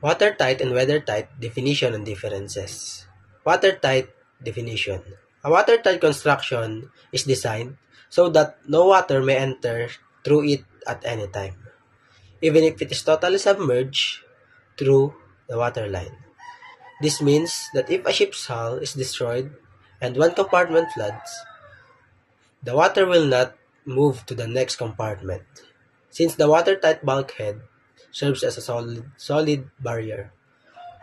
Watertight and weathertight definition and differences. Watertight definition. A watertight construction is designed so that no water may enter through it at any time, even if it is totally submerged through the waterline. This means that if a ship's hull is destroyed and one compartment floods, the water will not move to the next compartment, since the watertight bulkhead serves as a solid barrier.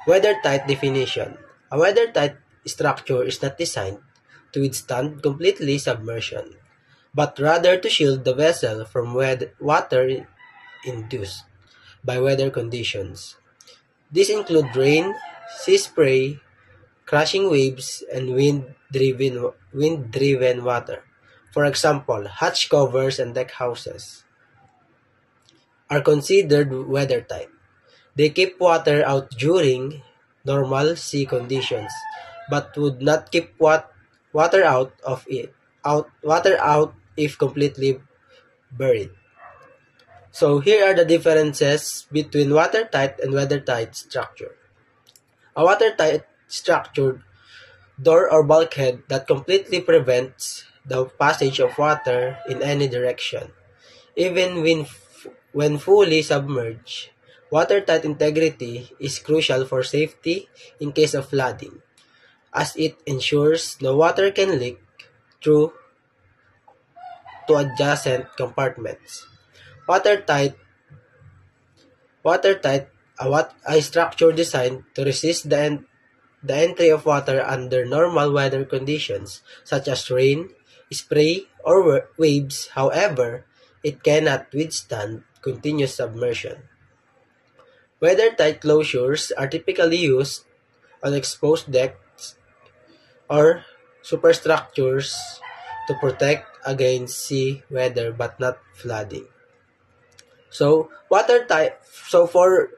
Weathertight definition. A weathertight structure is not designed to withstand completely submersion, but rather to shield the vessel from water induced by weather conditions. These include rain, sea spray, crashing waves, and wind-driven water. For example, hatch covers and deck houses are considered weathertight. They keep water out during normal sea conditions, but would not keep water out if completely buried. So here are the differences between watertight and weathertight structure. A watertight structured door or bulkhead that completely prevents the passage of water in any direction, even when fully submerged. Watertight integrity is crucial for safety in case of flooding, as it ensures no water can leak through to adjacent compartments. Watertight, watertight, a structure designed to resist the entry of water under normal weather conditions, such as rain, spray, or waves. However, it cannot withstand continuous submersion. Weathertight closures are typically used on exposed decks or superstructures to protect against sea weather but not flooding. So for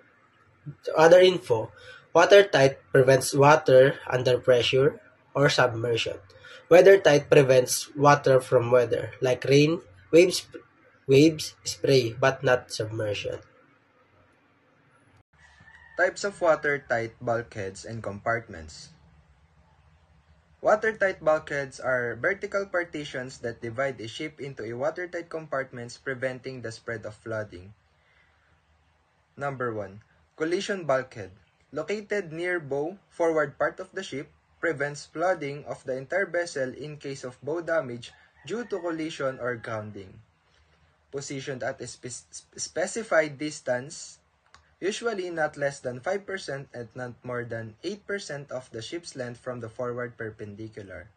other info, watertight prevents water under pressure or submersion. Weathertight prevents water from weather, like rain, waves, spray, but not submersion. Types of watertight bulkheads and compartments. Watertight bulkheads are vertical partitions that divide a ship into a watertight compartments, preventing the spread of flooding. Number 1. Collision bulkhead. Located near bow forward part of the ship, prevents flooding of the entire vessel in case of bow damage due to collision or grounding. Positioned at a specified distance, usually not less than 5% and not more than 8% of the ship's length from the forward perpendicular.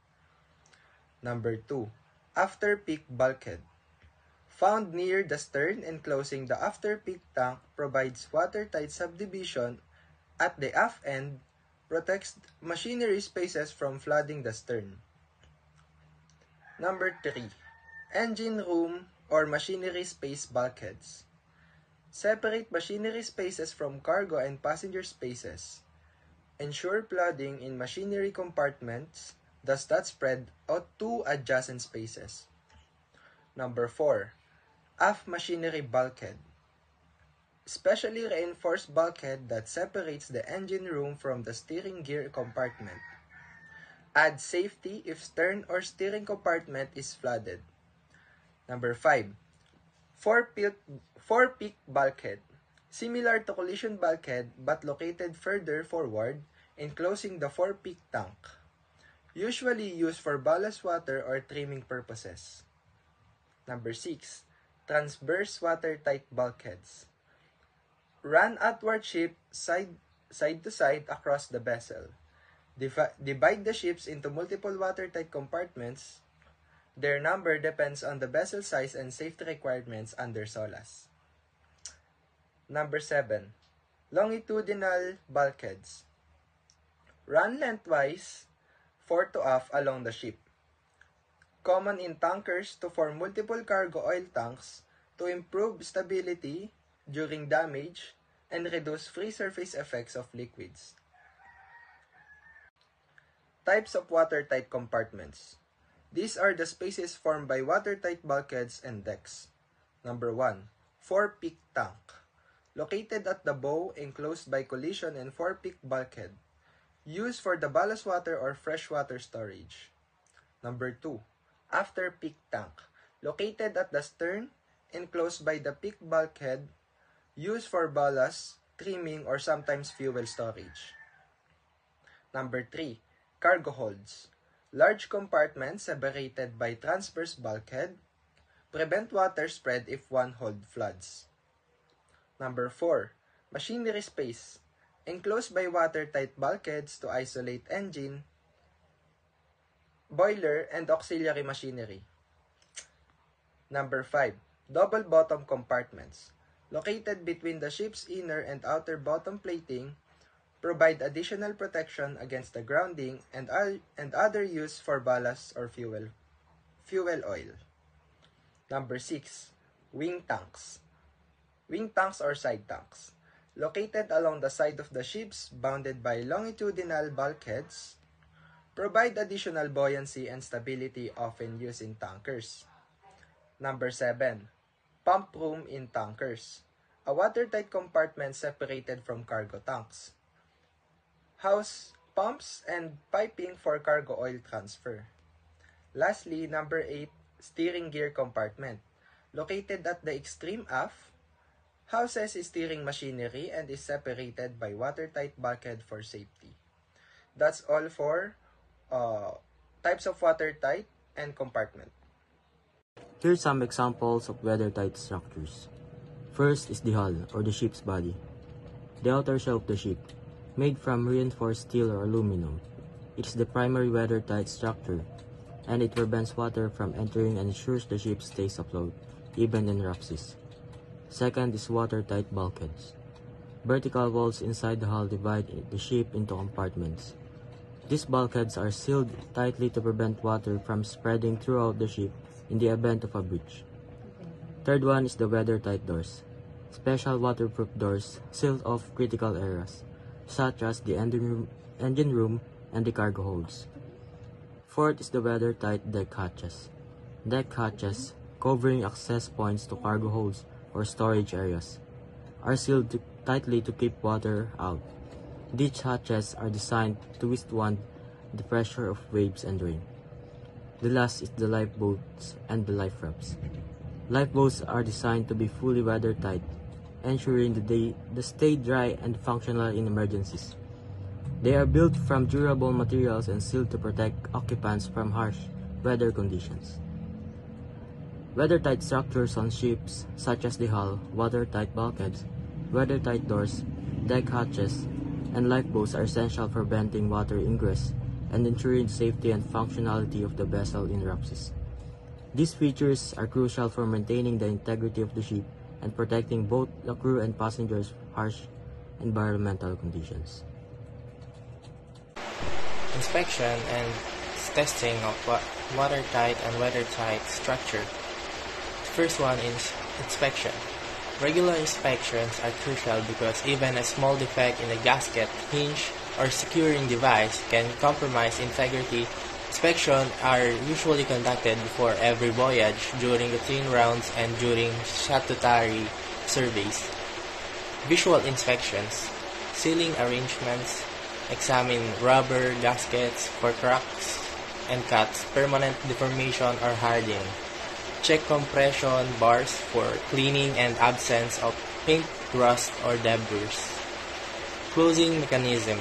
Number 2. After-peak bulkhead. Found near the stern enclosing the after-peak tank, provides watertight subdivision at the aft end, protects machinery spaces from flooding the stern. Number 3. Engine room or machinery space bulkheads. Separate machinery spaces from cargo and passenger spaces. Ensure flooding in machinery compartments does not spread out to adjacent spaces. Number 4. Aft machinery bulkhead. Specially reinforced bulkhead that separates the engine room from the steering gear compartment. Adds safety if stern or steering compartment is flooded. Number 5. Four-peak bulkhead. Similar to collision bulkhead but located further forward, enclosing the four-peak tank. Usually used for ballast water or trimming purposes. Number 6. Transverse watertight bulkheads. Run outward ship side to side across the vessel. Divide the ships into multiple watertight compartments. Their number depends on the vessel size and safety requirements under SOLAS. Number 7. Longitudinal bulkheads. Run lengthwise, fore to aft along the ship. Common in tankers to form multiple cargo oil tanks to improve stability during damage and reduce free surface effects of liquids. Types of watertight compartments. These are the spaces formed by watertight bulkheads and decks. Number 1. Four-peak tank. located at the bow enclosed by collision and forepeak bulkhead, used for the ballast water or freshwater storage. Number 2. After-peak tank, located at the stern, enclosed by the peak bulkhead, used for ballast, trimming, or sometimes fuel storage. Number 3. Cargo holds, large compartments separated by transverse bulkhead, prevent water spread if one hold floods. Number 4. Machinery space, enclosed by watertight bulkheads to isolate engine, boiler, and auxiliary machinery. Number 5. Double bottom compartments, located between the ship's inner and outer bottom plating, provide additional protection against the grounding and other use for ballast or fuel oil. Number 6. Wing tanks. Wing tanks or side tanks, located along the side of the ships bounded by longitudinal bulkheads, provide additional buoyancy and stability often used in tankers. Number 7. Pump room in tankers, a watertight compartment separated from cargo tanks. House pumps and piping for cargo oil transfer. Lastly, number 8, steering gear compartment, located at the extreme aft, houses steering machinery and is separated by watertight bulkhead for safety. That's all for types of watertight and compartment. Here's some examples of weather-tight structures. First is the hull, or the ship's body. The outer shell of the ship, made from reinforced steel or aluminum. It is the primary weather-tight structure, and it prevents water from entering and ensures the ship stays afloat, even in rough seas. Second is watertight bulkheads. Vertical walls inside the hull divide the ship into compartments. These bulkheads are sealed tightly to prevent water from spreading throughout the ship in the event of a breach. Third one is the weather-tight doors. Special waterproof doors seal off critical areas, such as the engine room and the cargo holds. Fourth is the weather-tight deck hatches. Deck hatches, covering access points to cargo holds or storage areas, are sealed tightly to keep water out. These hatches are designed to withstand the pressure of waves and rain. The last is the lifeboats and the life rafts. Lifeboats are designed to be fully weather-tight, ensuring they stay dry and functional in emergencies. They are built from durable materials and sealed to protect occupants from harsh weather conditions. Weather-tight structures on ships, such as the hull, watertight bulkheads, weather-tight doors, deck hatches, and lifeboats are essential for preventing water ingress and ensuring safety and functionality of the vessel in rough seas. These features are crucial for maintaining the integrity of the ship and protecting both the crew and passengers from harsh environmental conditions. Inspection and testing of watertight and weathertight structure. The first one is inspection. Regular inspections are crucial because even a small defect in a gasket, hinge, or securing device can compromise integrity. Inspections are usually conducted before every voyage, during routine rounds, and during statutory surveys. Visual inspections. Sealing arrangements. Examine rubber gaskets for cracks and cuts, permanent deformation, or hardening. Check compression bars for cleaning and absence of paint, rust, or debris. Closing mechanism.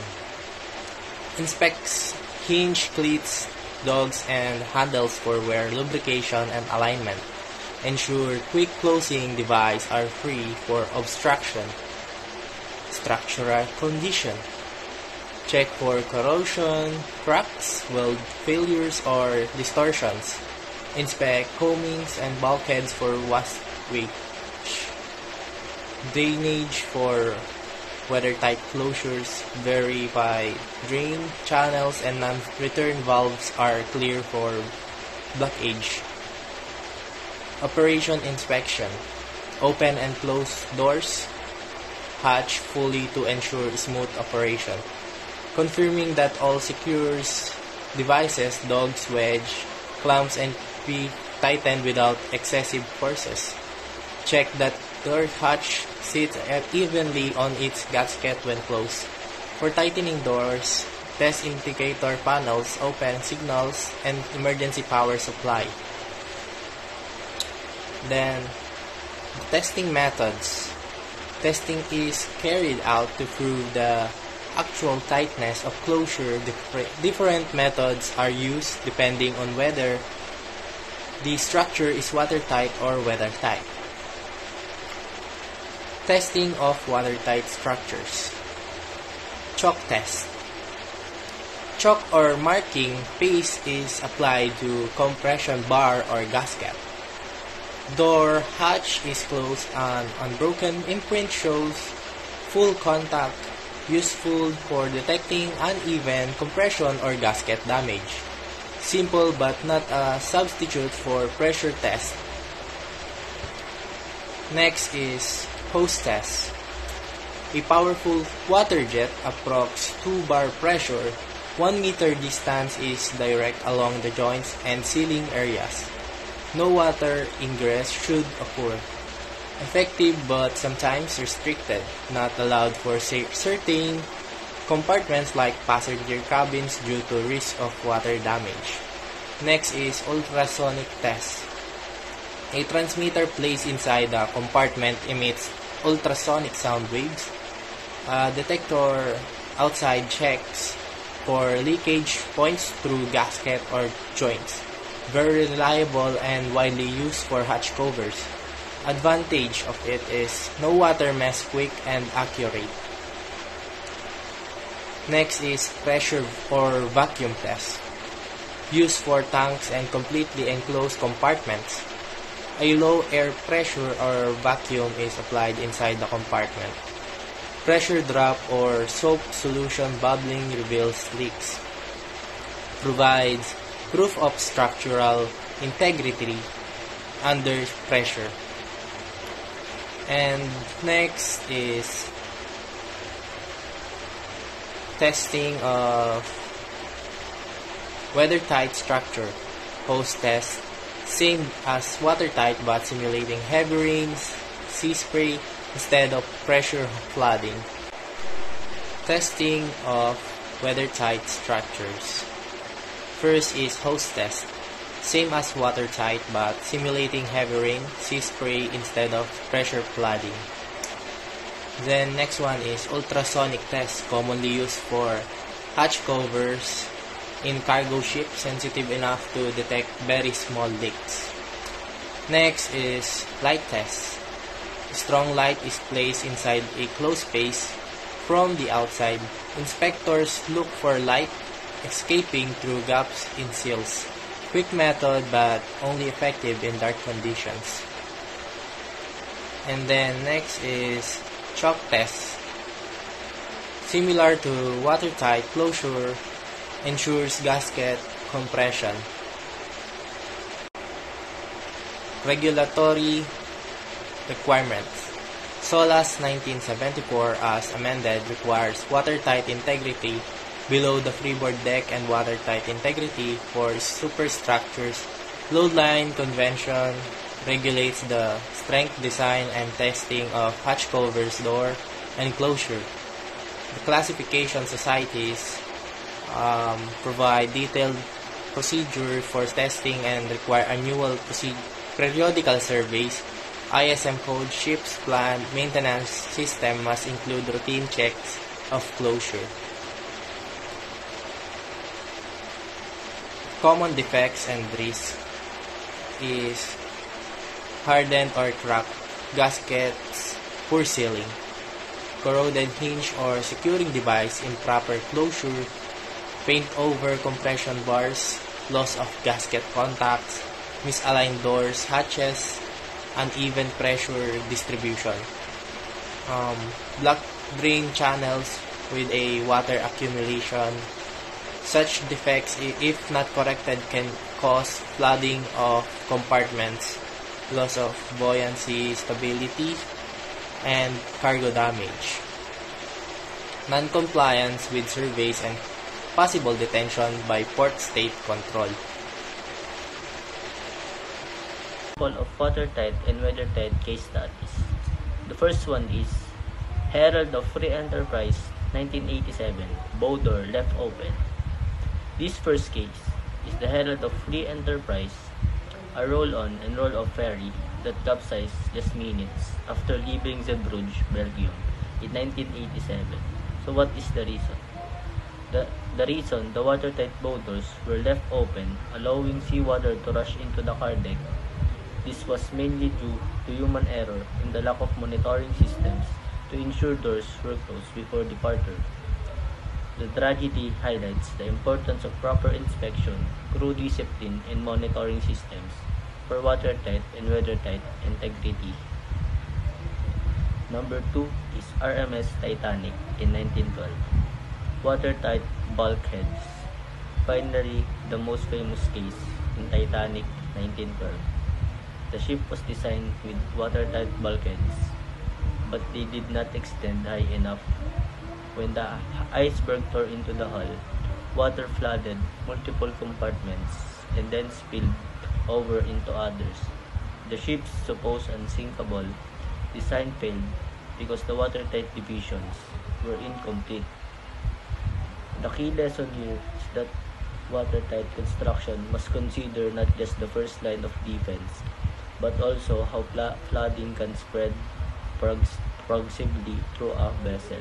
Inspects hinge, cleats, dogs, and handles for wear, lubrication, and alignment. Ensure quick closing devices are free for obstruction. Structural condition. Check for corrosion, cracks, weld failures, or distortions. Inspect coamings and bulkheads for wastage. Drainage for weathertight closures. Verify drain channels and non-return valves are clear for blockage. Operation inspection. Open and close doors. Hatch fully to ensure smooth operation. Confirming that all secures devices, dogs, wedge, clamps, and be tightened without excessive forces. Check that door hatch sits evenly on its gasket when closed. For tightening doors, test indicator panels, open signals, and emergency power supply. Then, testing methods. Testing is carried out to prove the actual tightness of closure. Different methods are used depending on whether the structure is watertight or weathertight. Testing of watertight structures. Chalk test. Chalk or marking paste is applied to compression bar or gasket. Door hatch is closed and unbroken imprint shows full contact, useful for detecting uneven compression or gasket damage. Simple but not a substitute for pressure test. Next is hose test. A powerful water jet approx 2 bar pressure, 1 meter distance is direct along the joints and ceiling areas. No water ingress should occur. Effective but sometimes restricted, not allowed for certain compartments like passenger cabins due to risk of water damage. Next is ultrasonic test. A transmitter placed inside the compartment emits ultrasonic sound waves. A detector outside checks for leakage points through gasket or joints. Very reliable and widely used for hatch covers. Advantage of it is no water mess, quick and accurate. Next is pressure or vacuum test. Used for tanks and completely enclosed compartments. A low air pressure or vacuum is applied inside the compartment. Pressure drop or soap solution bubbling reveals leaks. Provides proof of structural integrity under pressure. And next is testing of weathertight structure. Hose test, same as watertight but simulating heavy rains, sea spray instead of pressure flooding. Testing of weathertight structures. First is hose test, same as watertight but simulating heavy rain, sea spray instead of pressure flooding. Then next one is ultrasonic test, commonly used for hatch covers in cargo ships, sensitive enough to detect very small leaks. Next is light test. Strong light is placed inside a closed space from the outside. Inspectors look for light escaping through gaps in seals. Quick method but only effective in dark conditions. And then next is chalk test. Similar to watertight closure, ensures gasket compression. Regulatory requirements. SOLAS 1974 as amended requires watertight integrity below the freeboard deck and watertight integrity for superstructures. Load line convention regulates the strength, design, and testing of hatch covers, door, and closure. The classification societies provide detailed procedure for testing and require annual periodical surveys. ISM code ships plant maintenance system must include routine checks of closure. Common defects and risks is hardened or cracked gaskets, poor sealing, corroded hinge or securing device, improper closure, paint over compression bars, loss of gasket contacts, misaligned doors, hatches, uneven pressure distribution, blocked drain channels with a water accumulation. Such defects, if not corrected, can cause flooding of compartments, loss of buoyancy stability, and cargo damage. Non-compliance with surveys and possible detention by port state control. Full of watertight and weathertight case studies. The first one is Herald of Free Enterprise 1987, bow door left open. This first case is the Herald of Free Enterprise, a roll-on and roll-off ferry that capsized just minutes after leaving Zeebrugge, Belgium in 1987. So what is the reason? The reason the watertight bow doors were left open, allowing seawater to rush into the car deck. This was mainly due to human error in the lack of monitoring systems to ensure doors were closed before departure. The tragedy highlights the importance of proper inspection, crew discipline, and monitoring systems for watertight and weathertight integrity. Number 2 is RMS Titanic in 1912. Watertight bulkheads. Finally, the most famous case in Titanic 1912. The ship was designed with watertight bulkheads, but they did not extend high enough. When the iceberg tore into the hull, water flooded multiple compartments and then spilled over into others. The ship's supposed unsinkable design failed because the watertight divisions were incomplete. The key lesson here is that watertight construction must consider not just the first line of defense, but also how flooding can spread progressively through a vessel.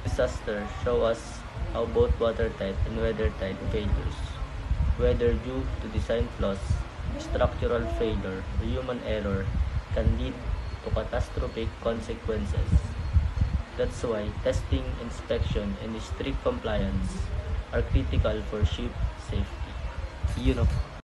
Disaster show us how both watertight and weathertight failures, whether due to design flaws, structural failure, or human error, can lead to catastrophic consequences. That's why testing, inspection, and strict compliance are critical for ship safety.